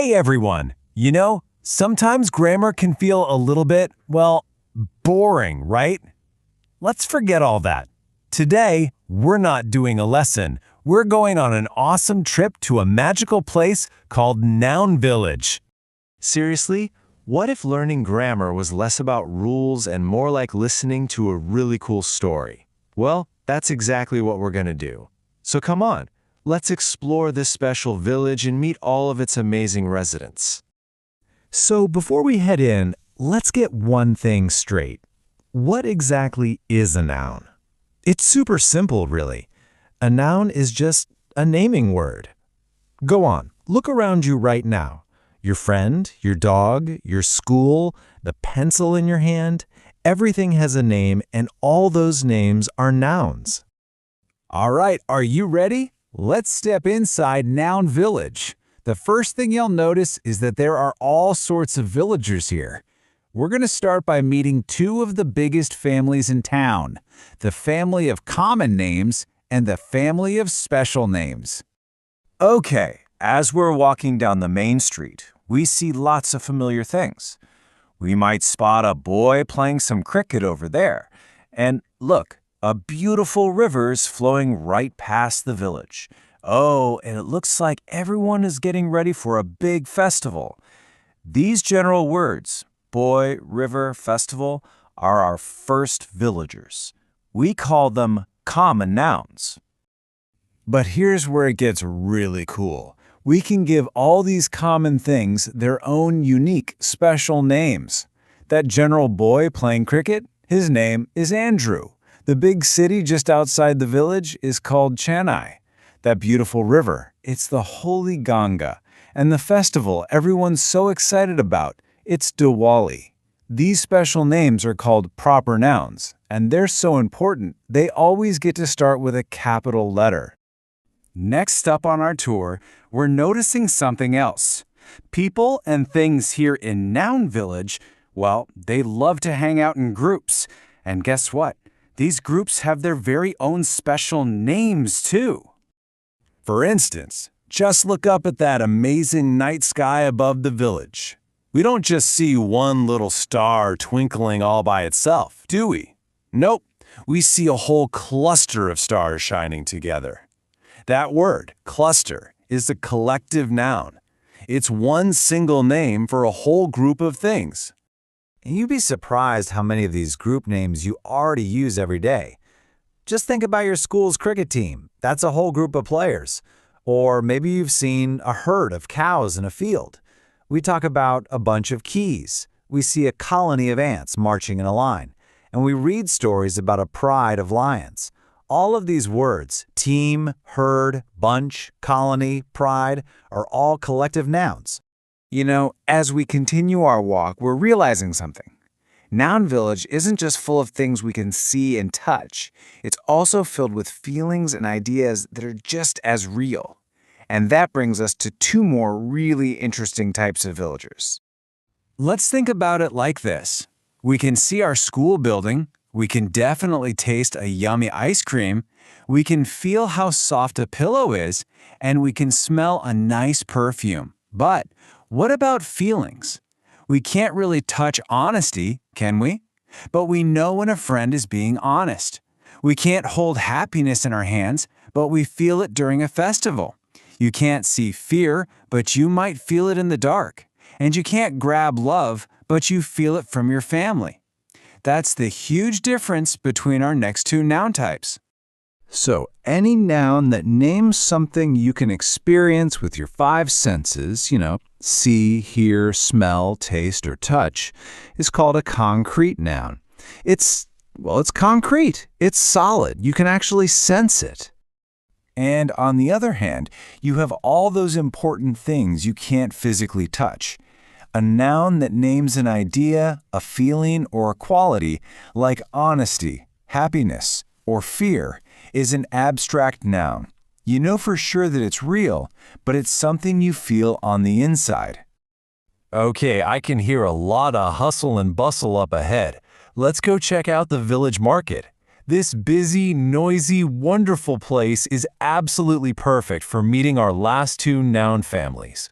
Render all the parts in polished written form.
Hey everyone! Sometimes grammar can feel a little bit, boring, right? Let's forget all that. Today, we're not doing a lesson. We're going on an awesome trip to a magical place called Noun Village. Seriously, what if learning grammar was less about rules and more like listening to a really cool story? Well, that's exactly what we're going to do. So come on, let's explore this special village and meet all of its amazing residents. So before we head in, let's get one thing straight. What exactly is a noun? It's super simple, really. A noun is just a naming word. Go on, look around you right now. Your friend, your dog, your school, the pencil in your hand, everything has a name, and all those names are nouns. All right, are you ready? Let's step inside Noun Village. The first thing you'll notice is that there are all sorts of villagers here. We're going to start by meeting two of the biggest families in town, the family of common names and the family of special names. Okay, as we're walking down the main street, we see lots of familiar things. We might spot a boy playing some cricket over there. And look, a beautiful river's flowing right past the village. Oh, and it looks like everyone is getting ready for a big festival. These general words, boy, river, festival, are our first villagers. We call them common nouns. But here's where it gets really cool. We can give all these common things their own unique, special names. That general boy playing cricket, his name is Andrew. The big city just outside the village is called Chennai. That beautiful river, it's the Holy Ganga. And the festival everyone's so excited about, it's Diwali. These special names are called proper nouns, and they're so important, they always get to start with a capital letter. Next up on our tour, we're noticing something else. People and things here in Noun Village, they love to hang out in groups. And guess what? These groups have their very own special names, too. For instance, just look up at that amazing night sky above the village. We don't just see one little star twinkling all by itself, do we? Nope, we see a whole cluster of stars shining together. That word, cluster, is a collective noun. It's one single name for a whole group of things. And you'd be surprised how many of these group names you already use every day. Just think about your school's cricket team. That's a whole group of players. Or maybe you've seen a herd of cows in a field. We talk about a bunch of keys. We see a colony of ants marching in a line. And we read stories about a pride of lions. All of these words, team, herd, bunch, colony, pride, are all collective nouns. As we continue our walk, we're realizing something. Noun Village isn't just full of things we can see and touch. It's also filled with feelings and ideas that are just as real. And that brings us to two more really interesting types of villagers. Let's think about it like this. We can see our school building. We can definitely taste a yummy ice cream. We can feel how soft a pillow is. And we can smell a nice perfume. But what about feelings? We can't really touch honesty, can we? But we know when a friend is being honest. We can't hold happiness in our hands, but we feel it during a festival. You can't see fear, but you might feel it in the dark. And you can't grab love, but you feel it from your family. That's the huge difference between our next two noun types. So, any noun that names something you can experience with your five senses, see, hear, smell, taste, or touch, is called a concrete noun. It's concrete. It's solid. You can actually sense it. And on the other hand, you have all those important things you can't physically touch. A noun that names an idea, a feeling, or a quality, like honesty, happiness, or fear, is an abstract noun. You know for sure that it's real, but it's something you feel on the inside. Okay, I can hear a lot of hustle and bustle up ahead. Let's go check out the village market. This busy, noisy, wonderful place is absolutely perfect for meeting our last two noun families.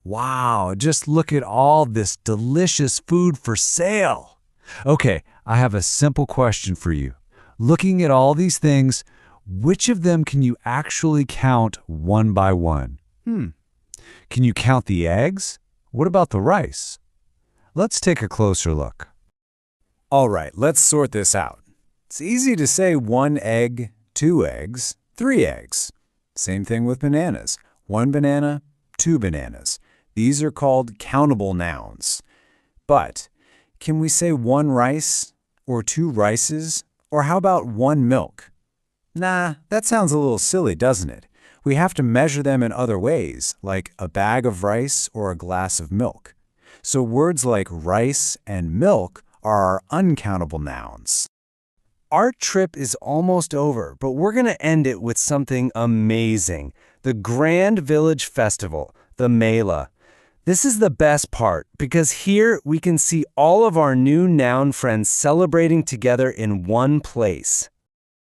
Wow, just look at all this delicious food for sale. Okay, I have a simple question for you. Looking at all these things, which of them can you actually count one by one? Can you count the eggs? What about the rice? Let's take a closer look. All right, let's sort this out. It's easy to say 1 egg, 2 eggs, 3 eggs. Same thing with bananas. 1 banana, 2 bananas. These are called countable nouns. But can we say 1 rice or 2 rices? Or how about 1 milk? Nah, that sounds a little silly, doesn't it? We have to measure them in other ways, like a bag of rice or a glass of milk. So words like rice and milk are our uncountable nouns. Our trip is almost over, but we're going to end it with something amazing. The Grand Village Festival, the Mela. This is the best part because here we can see all of our new noun friends celebrating together in one place.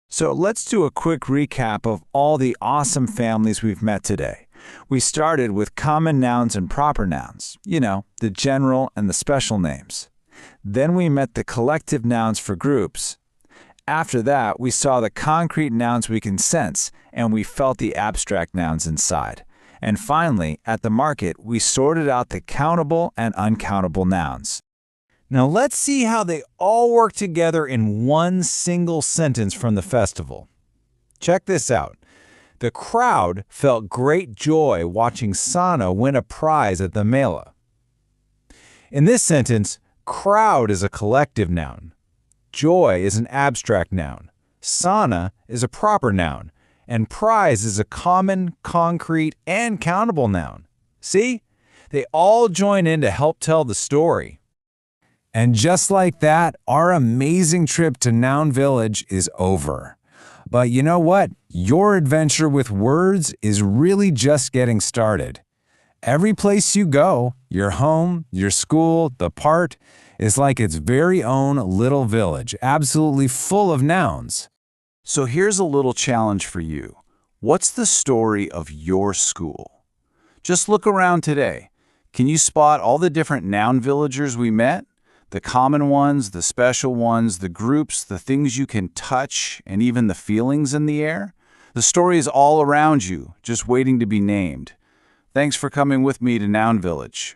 So let's do a quick recap of all the awesome families we've met today. We started with common nouns and proper nouns, the general and the special names. Then we met the collective nouns for groups. After that, we saw the concrete nouns we can sense, and we felt the abstract nouns inside. And finally, at the market, we sorted out the countable and uncountable nouns. Now let's see how they all work together in one single sentence from the festival. Check this out. The crowd felt great joy watching Sana win a prize at the Mela. In this sentence, crowd is a collective noun. Joy is an abstract noun. Sana is a proper noun. And prize is a common, concrete, and countable noun. See? They all join in to help tell the story. And just like that, our amazing trip to Noun Village is over. But you know what? Your adventure with words is really just getting started. Every place you go, your home, your school, the park, is like its very own little village, absolutely full of nouns. So here's a little challenge for you. What's the story of your school? Just look around today. Can you spot all the different noun villagers we met? The common ones, the special ones, the groups, the things you can touch, and even the feelings in the air? The story is all around you, just waiting to be named. Thanks for coming with me to Noun Village.